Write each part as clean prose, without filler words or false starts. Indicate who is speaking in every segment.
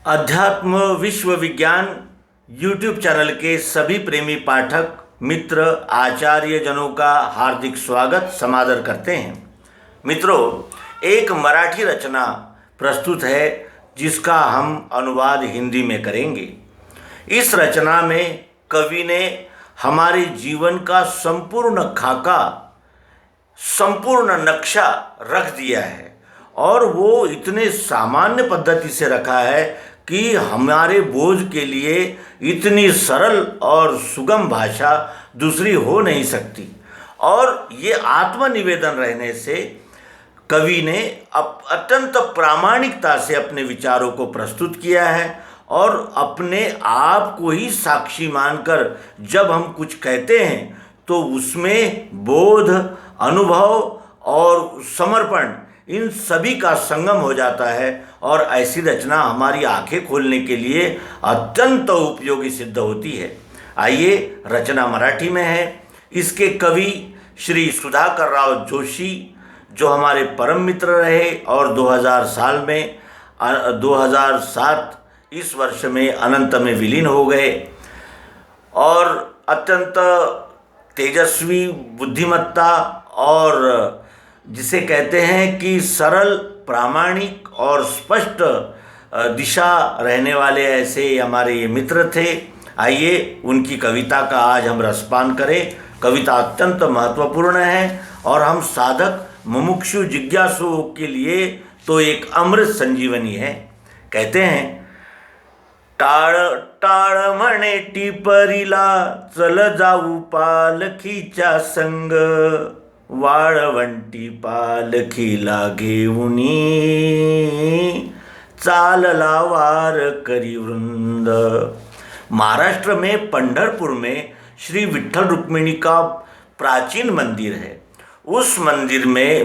Speaker 1: अध्यात्म विश्व विज्ञान यूट्यूब चैनल के सभी प्रेमी पाठक मित्र आचार्य जनों का हार्दिक स्वागत समादर करते हैं। मित्रों, एक मराठी रचना प्रस्तुत है जिसका हम अनुवाद हिंदी में करेंगे। इस रचना में कवि ने हमारे जीवन का संपूर्ण खाका, संपूर्ण नक्शा रख दिया है और वो इतने सामान्य पद्धति से रखा है कि हमारे बोझ के लिए इतनी सरल और सुगम भाषा दूसरी हो नहीं सकती। और ये आत्मनिवेदन रहने से कवि ने अत्यंत प्रामाणिकता से अपने विचारों को प्रस्तुत किया है और अपने आप को ही साक्षी मानकर जब हम कुछ कहते हैं तो उसमें बोध, अनुभव और समर्पण इन सभी का संगम हो जाता है और ऐसी रचना हमारी आंखें खोलने के लिए अत्यंत उपयोगी सिद्ध होती है। आइए, रचना मराठी में है। इसके कवि श्री सुधाकर राव जोशी, जो हमारे परम मित्र रहे और 2007 इस वर्ष में अनंत में विलीन हो गए, और अत्यंत तेजस्वी बुद्धिमत्ता और जिसे कहते हैं कि सरल, प्रामाणिक और स्पष्ट दिशा रहने वाले ऐसे हमारे ये मित्र थे। आइए, उनकी कविता का आज हम रसपान करें। कविता अत्यंत महत्वपूर्ण है और हम साधक, मुमुक्षु, जिज्ञासुओं के लिए तो एक अमृत संजीवनी है। कहते हैं, टाळ टाळ म्हणे टिपरीला, चल जाऊ पालखीच्या संग, वाळवंटी पालखीला घेऊनी, चालला वारकरी वृंद। महाराष्ट्र में पंढरपुर में श्री विठ्ठल रुक्मिणी का प्राचीन मंदिर है। उस मंदिर में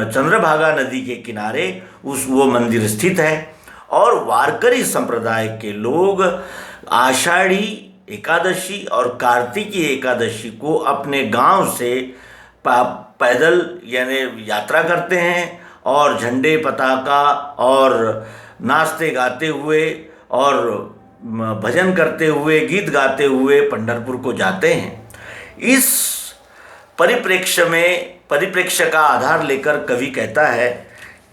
Speaker 1: चंद्रभागा नदी के किनारे वो मंदिर स्थित है और वारकरी संप्रदाय के लोग आषाढ़ी एकादशी और कार्तिकी एकादशी को अपने गांव से पैदल यानी यात्रा करते हैं और झंडे, पताका और नाचते गाते हुए और भजन करते हुए, गीत गाते हुए पंढरपुर को जाते हैं। इस परिप्रेक्ष्य का आधार लेकर कवि कहता है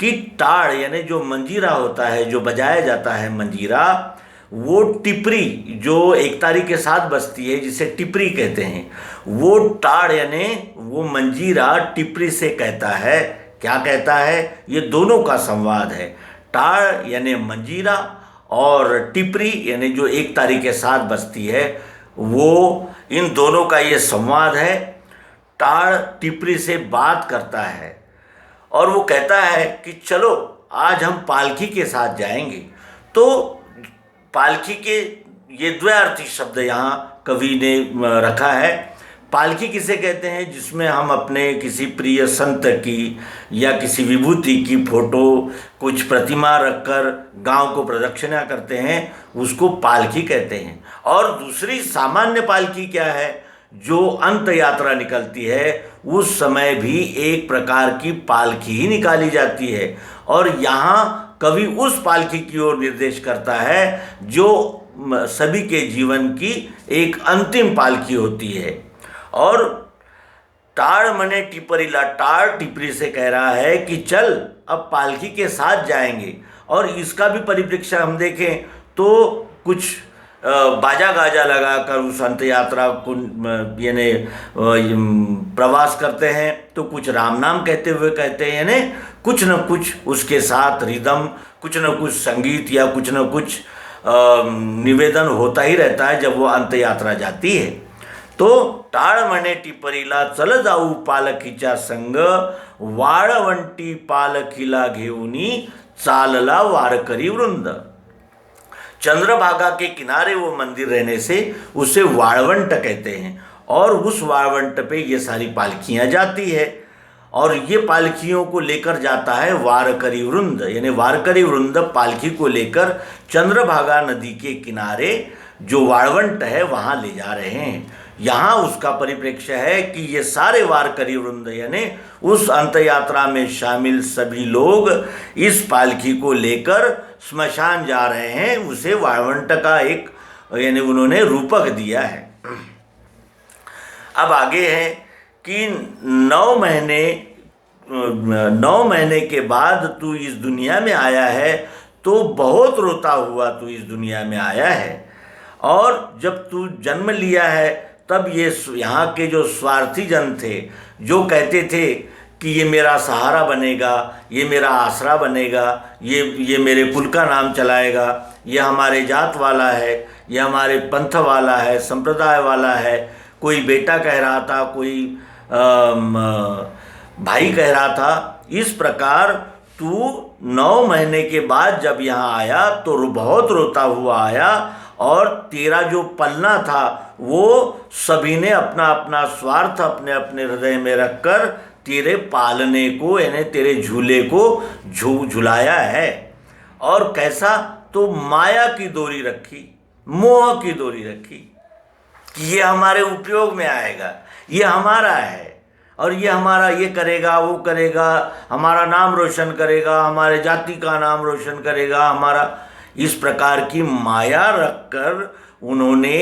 Speaker 1: कि टाड़ यानी जो मंजीरा होता है, जो बजाया जाता है मंजीरा, वो टिपरी जो एक तारी के साथ बजती है जिसे टिपरी कहते हैं, वो टाड़ यानी वो मंजीरा टिपरी से कहता है। क्या कहता है? ये दोनों का संवाद है। टाड़ यानी मंजीरा और टिपरी यानी जो एक तारी के साथ बजती है, वो इन दोनों का ये संवाद है। टाड़ टिपरी से बात करता है और वो कहता है कि चलो आज हम पालकी के साथ जाएंगे। तो पालकी के ये द्वयार्थी शब्द यहाँ कवि ने रखा है। पालकी किसे कहते हैं? जिसमें हम अपने किसी प्रिय संत की या किसी विभूति की फोटो, कुछ प्रतिमा रखकर गांव को प्रदक्षिणा करते हैं, उसको पालकी कहते हैं। और दूसरी सामान्य पालकी क्या है? जो अंत यात्रा निकलती है उस समय भी एक प्रकार की पालकी ही निकाली जाती है और यहाँ कवि उस पालकी की ओर निर्देश करता है जो सभी के जीवन की एक अंतिम पालकी होती है। और टाड़ मने टिपरीला, टाड़ टिपरी से कह रहा है कि चल अब पालकी के साथ जाएंगे। और इसका भी परिप्रेक्ष्य हम देखें तो कुछ बाजा गाजा लगाकर उस अंत यात्रा को यानी प्रवास करते हैं, तो कुछ राम नाम कहते हुए कहते हैं, यानी कुछ न कुछ उसके साथ रिदम, कुछ न कुछ संगीत या कुछ न कुछ निवेदन होता ही रहता है जब वो अंत यात्रा जाती है। तो टाळ म्हणे टिपरीला, चल जाऊ पालखीच्या संग, वाळवंटी पालखीला घेऊनी, चालला वारकरी वृंद। चंद्रभागा के किनारे वो मंदिर रहने से उसे वाळवंट कहते हैं और उस वाळवंट पे ये सारी पालकियाँ जाती है और ये पालकियों को लेकर जाता है वारकरी वृंद, यानी वारकरी वृंद पालकी को लेकर चंद्रभागा नदी के किनारे जो वाळवंट है वहाँ ले जा रहे हैं। यहाँ उसका परिप्रेक्ष्य है कि ये सारे वारकरी वृंद यानी उस अंत यात्रा में शामिल सभी लोग इस पालकी को लेकर स्मशान जा रहे हैं। उसे वाळवंट का एक यानी उन्होंने रूपक दिया है। अब आगे है कि 9 महीने के बाद तू इस दुनिया में आया है, तो बहुत रोता हुआ तू इस दुनिया में आया है। और जब तू जन्म लिया है तब ये यहाँ के जो स्वार्थी जन थे, जो कहते थे कि ये मेरा सहारा बनेगा, ये मेरा आसरा बनेगा, ये मेरे कुल का नाम चलाएगा, ये हमारे जात वाला है, ये हमारे पंथ वाला है, संप्रदाय वाला है। कोई बेटा कह रहा था, कोई भाई कह रहा था। इस प्रकार तू 9 महीने के बाद जब यहाँ आया तो बहुत रोता हुआ आया, और तेरा जो पलना था वो सभी ने अपना अपना स्वार्थ अपने अपने हृदय में रखकर तेरे पालने को यानी तेरे झूले को झुलाया है। और कैसा? तो माया की डोरी रखी, मोह की डोरी रखी कि ये हमारे उपयोग में आएगा, ये हमारा है, और ये हमारा ये करेगा, वो करेगा, हमारा नाम रोशन करेगा, हमारे जाति का नाम रोशन करेगा, हमारा। इस प्रकार की माया रखकर उन्होंने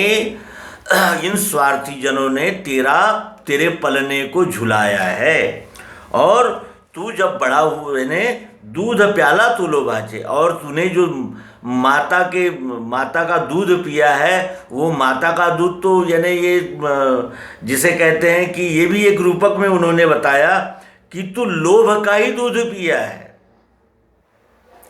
Speaker 1: इन स्वार्थी जनों ने तेरे पलने को झुलाया है। और तू जब बड़ा हुए ने दूध प्याला तू लो बाचे, और तूने जो माता का दूध पिया है, वो माता का दूध तो यानी ये जिसे कहते हैं कि ये भी एक रूपक में उन्होंने बताया कि तू लोभ का ही दूध पिया है,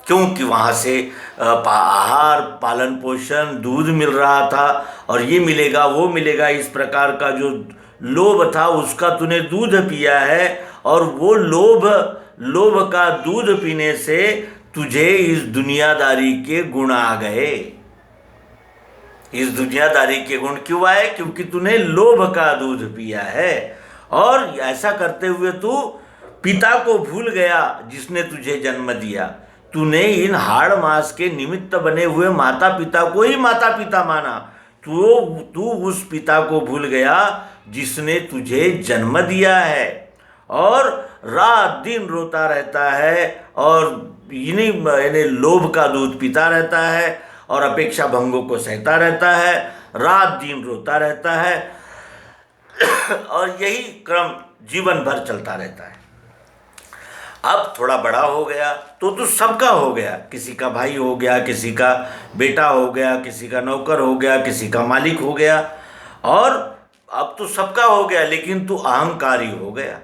Speaker 1: क्योंकि वहाँ से आहार पालन पोषण दूध मिल रहा था, और ये मिलेगा वो मिलेगा, इस प्रकार का जो लोभ था उसका तूने दूध पिया है। और वो लोभ का दूध पीने से तुझे इस दुनियादारी के गुण आ गए। इस दुनियादारी के गुण क्यों आए? क्योंकि तूने लोभ का दूध पिया है। और ऐसा करते हुए तू पिता को भूल गया जिसने तुझे जन्म दिया। तूने इन हाड़ मास के निमित्त बने हुए माता पिता को ही माता पिता माना। तू उस पिता को भूल गया जिसने तुझे जन्म दिया है, और रात दिन रोता रहता है, और इन्हीं लोभ का दूध पीता रहता है, और अपेक्षा भंगों को सहता रहता है, रात दिन रोता रहता है, और यही क्रम जीवन भर चलता रहता है। अब थोड़ा बड़ा हो गया तो तू सबका हो गया, किसी का भाई हो गया, किसी का बेटा हो गया, किसी का नौकर हो गया, किसी का मालिक हो गया, और अब तो सबका हो गया, लेकिन तू अहंकारी हो गया।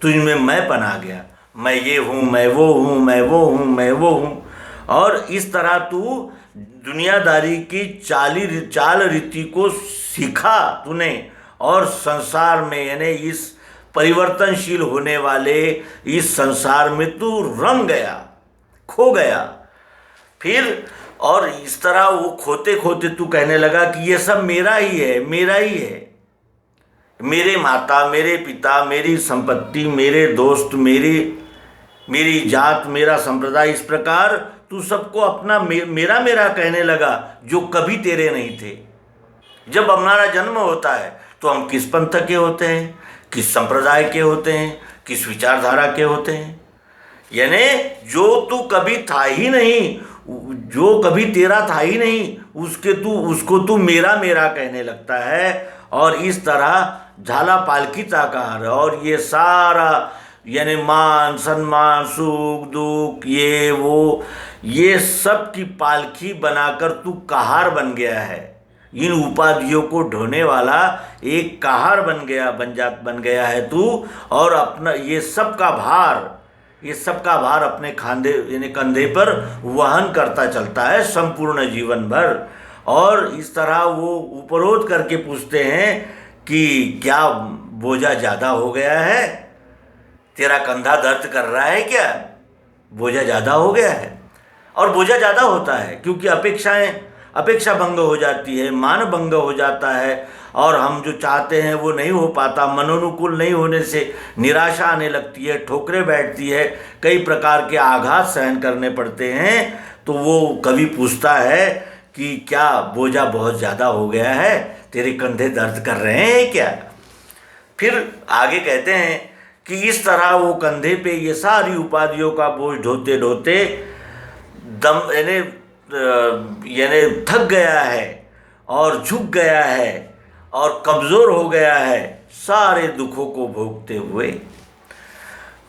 Speaker 1: तुझमें मैंपन आ गया, मैं ये हूँ, मैं वो हूँ, मैं वो हूँ, मैं वो हूँ। और इस तरह तू दुनियादारी की चाल रीति को सीखा तूने, और संसार में यानी इस परिवर्तनशील होने वाले इस संसार में तू रम गया, खो गया। फिर और इस तरह वो खोते खोते तू कहने लगा कि ये सब मेरा ही है, मेरा ही है, मेरे माता, मेरे पिता, मेरी संपत्ति, मेरे दोस्त, मेरी जात, मेरा संप्रदाय। इस प्रकार तू सबको अपना मेरा मेरा कहने लगा, जो कभी तेरे नहीं थे। जब हमारा जन्म होता है तो हम किस पंथ के होते हैं, किस संप्रदाय के होते हैं, किस विचारधारा के होते हैं, यानी जो तू कभी था ही नहीं, जो कभी तेरा था ही नहीं, उसको तू मेरा मेरा कहने लगता है। और इस तरह झाला पालकी ताकार, और ये सारा यानी मान सम्मान सुख दुख ये सब की पालकी बनाकर तू कहार बन गया है। इन उपाधियों को ढोने वाला एक कहार बन गया है तू, और अपना ये सब का भार अपने खांधे यानी कंधे पर वहन करता चलता है संपूर्ण जीवन भर। और इस तरह वो उपरोध करके पूछते हैं कि क्या बोझा ज़्यादा हो गया है, तेरा कंधा दर्द कर रहा है क्या, बोझा ज़्यादा हो गया है। और बोझा ज़्यादा होता है क्योंकि अपेक्षा भंग हो जाती है, मान भंग हो जाता है, और हम जो चाहते हैं वो नहीं हो पाता। मनोनुकूल नहीं होने से निराशा आने लगती है, ठोकरें बैठती है, कई प्रकार के आघात सहन करने पड़ते हैं। तो वो कवि पूछता है कि क्या बोझा बहुत ज़्यादा हो गया है, तेरे कंधे दर्द कर रहे हैं क्या। फिर आगे कहते हैं कि इस तरह वो कंधे पे ये सारी उपाधियों का बोझ ढोते ढोते दम यानी थक गया है और झुक गया है और कमज़ोर हो गया है सारे दुखों को भोगते हुए।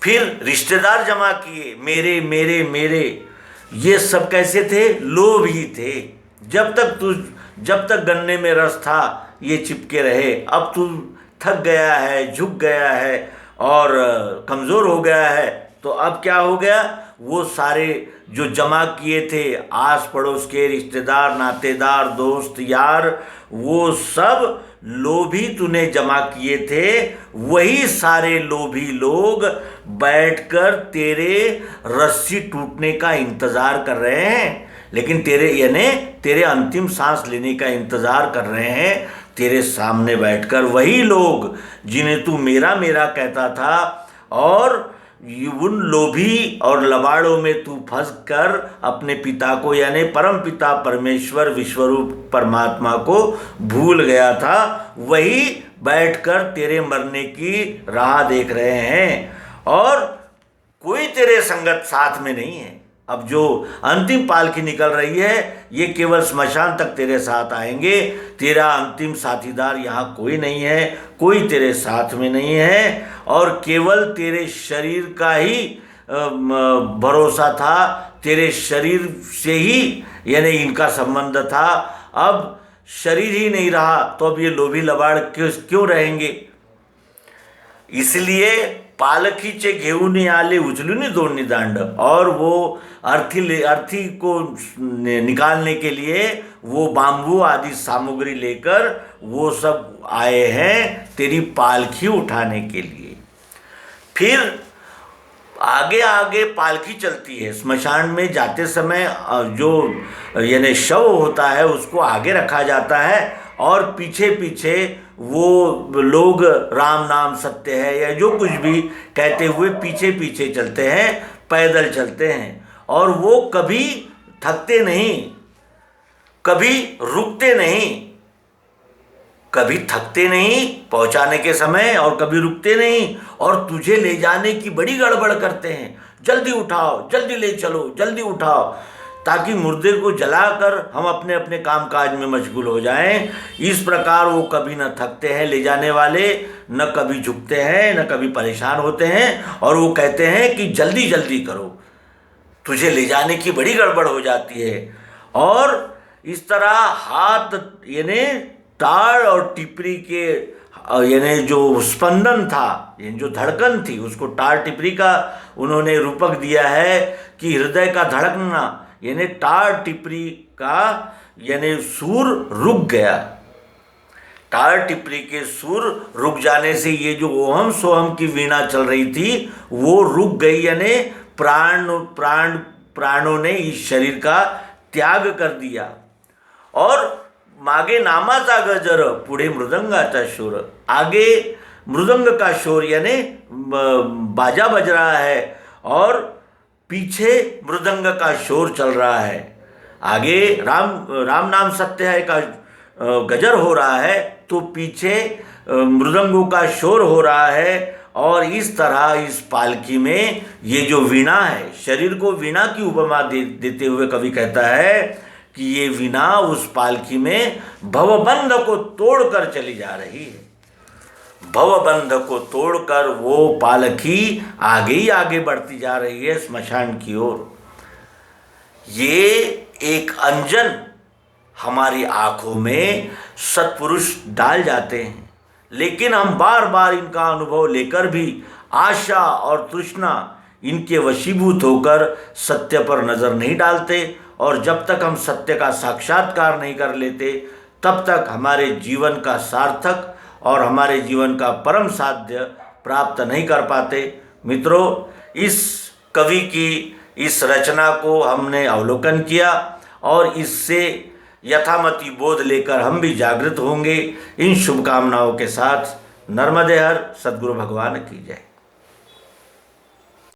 Speaker 1: फिर रिश्तेदार जमा किए, मेरे मेरे मेरे, ये सब कैसे थे, लोभ ही थे। जब तक गन्ने में रस था ये चिपके रहे, अब तू थक गया है, झुक गया है और कमज़ोर हो गया है, तो अब क्या हो गया, वो सारे जो जमा किए थे आस पड़ोस के रिश्तेदार, नातेदार, दोस्त, यार, वो सब लोभी तूने जमा किए थे, वही सारे लोभी लोग बैठकर तेरे रस्सी टूटने का इंतज़ार कर रहे हैं। लेकिन तेरे अंतिम सांस लेने का इंतज़ार कर रहे हैं तेरे सामने बैठकर वही लोग जिन्हें तू मेरा मेरा कहता था, और उन लोभी और लबाड़ों में तू फंस कर अपने पिता को यानी परम पिता परमेश्वर विश्वरूप परमात्मा को भूल गया था, वही बैठकर तेरे मरने की राह देख रहे हैं और कोई तेरे संगत साथ में नहीं है। अब जो अंतिम पालकी निकल रही है ये केवल स्मशान तक तेरे साथ आएंगे, तेरा अंतिम साथीदार यहाँ कोई नहीं है, कोई तेरे साथ में नहीं है और केवल तेरे शरीर का ही भरोसा था, तेरे शरीर से ही यानी इनका संबंध था। अब शरीर ही नहीं रहा तो अब ये लोभी लबाड़ क्यों रहेंगे। इसलिए पालखीचे घेऊन आले उचलून दोन्ही दांड, और वो अर्थी को निकालने के लिए वो बांबू आदि सामग्री लेकर वो सब आए हैं तेरी पालखी उठाने के लिए। फिर आगे आगे पालकी चलती है। स्मशान में जाते समय जो यानी शव होता है उसको आगे रखा जाता है और पीछे पीछे वो लोग राम नाम सत्य है या जो कुछ भी कहते हुए पीछे पीछे चलते हैं, पैदल चलते हैं और वो कभी थकते नहीं, कभी रुकते नहीं, कभी थकते नहीं पहुंचाने के समय और कभी रुकते नहीं, और तुझे ले जाने की बड़ी गड़बड़ करते हैं, जल्दी उठाओ, जल्दी ले चलो, जल्दी उठाओ, ताकि मुर्दे को जलाकर हम अपने अपने कामकाज में मशगूल हो जाएं। इस प्रकार वो कभी न थकते हैं ले जाने वाले, न कभी झुकते हैं, न कभी परेशान होते हैं, और वो कहते हैं कि जल्दी जल्दी करो, तुझे ले जाने की बड़ी गड़बड़ हो जाती है। और इस तरह हाथ यानी ताड़ और टिपरी के यानी जो स्पंदन था, यानी जो धड़कन थी, उसको ताड़ टिपरी का उन्होंने रूपक दिया है कि हृदय का धड़कना, यानी ताड़ टिपरी का यानी सुर रुक गया। ताड़ टिपरी के सुर रुक जाने से ये जो ओहम सोहम की वीणा चल रही थी वो रुक गई, यानी प्राणों ने इस शरीर का त्याग कर दिया। और मागे नामाचा गजर पुढे मृदंगाचा शोर, आगे मृदंग का शोर यानी बाजा बज रहा है और पीछे मृदंग का शोर चल रहा है। आगे राम नाम सत्य है का गजर हो रहा है तो पीछे मृदंगों का शोर हो रहा है। और इस तरह इस पालकी में ये जो वीणा है, शरीर को वीणा की उपमा देते हुए कवि कहता है कि ये वीणा उस पालकी में भवबंध को तोड़कर चली जा रही है। भवबंध को तोड़कर वो पालकी आगे ही आगे बढ़ती जा रही है स्मशान की ओर। ये एक अंजन हमारी आंखों में सत्पुरुष डाल जाते हैं, लेकिन हम बार बार इनका अनुभव लेकर भी आशा और तृष्णा इनके वशीभूत होकर सत्य पर नज़र नहीं डालते, और जब तक हम सत्य का साक्षात्कार नहीं कर लेते तब तक हमारे जीवन का सार्थक और हमारे जीवन का परम साध्य प्राप्त नहीं कर पाते। मित्रों, इस कवि की इस रचना को हमने अवलोकन किया और इससे यथामति बोध लेकर हम भी जागृत होंगे। इन शुभकामनाओं के साथ नर्मदे हर सद्गुरु भगवान की जय।